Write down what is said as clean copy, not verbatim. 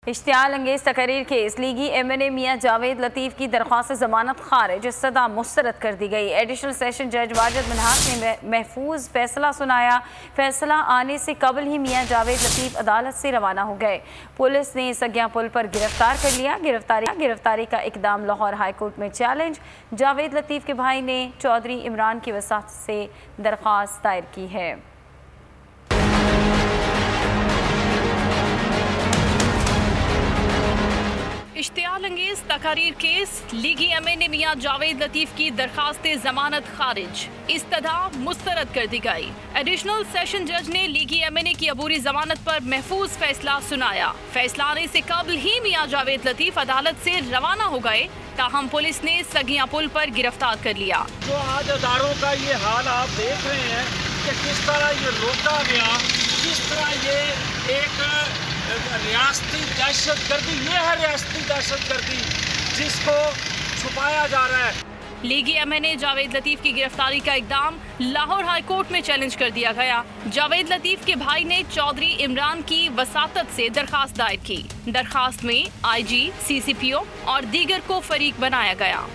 इश्तियाल अंगेज तकरीर केस लीगी MNA मियाँ जावेद लतीफ़ की दरख्वास्त जमानत खारिज सदा मुस्तरद कर दी गई। एडिशनल सेशन जज वाजिद मिन्हाज ने महफूज फैसला सुनाया। फैसला आने से कबल ही मियाँ जावेद लतीफ़ अदालत से रवाना हो गए। पुलिस ने सगिया पुल पर गिरफ्तार कर लिया। गिरफ्तारी का इकदाम लाहौर हाई कोर्ट में चैलेंज। जावेद लतीफ़ के भाई ने चौधरी इमरान की वसात से दरख्वास्त दायर की है। इश्तियाल अंगेज तकारीर केस लीगी MNA मियाँ जावेद लतीफ़ की दरखास्त जमानत खारिज इस्तदा मुस्तरद कर दी गई। एडिशनल सेशन जज ने लीगी MNA की अबूरी जमानत पर महफूज फैसला सुनाया। फैसला आने से कबल ही मियाँ जावेद लतीफ़ अदालत से रवाना हो गए, ताहम पुलिस ने सगिया पुल पर गिरफ्तार कर लिया। जो आज अदारों का ये हाल आप देख रहे हैं कि किस तरह ये रोका गया, किस तरह ये एक रियासती दहशतगर्दी, ये है रियासती दहशतगर्दी जिसको छुपाया जा रहा है। लीगी MNA जावेद लतीफ़ की गिरफ्तारी का इकदाम लाहौर हाई कोर्ट में चैलेंज कर दिया गया। जावेद लतीफ़ के भाई ने चौधरी इमरान की वसातत से दरखास्त दायर की। दरखास्त में IG, CCPO और दीगर को फरीक बनाया गया।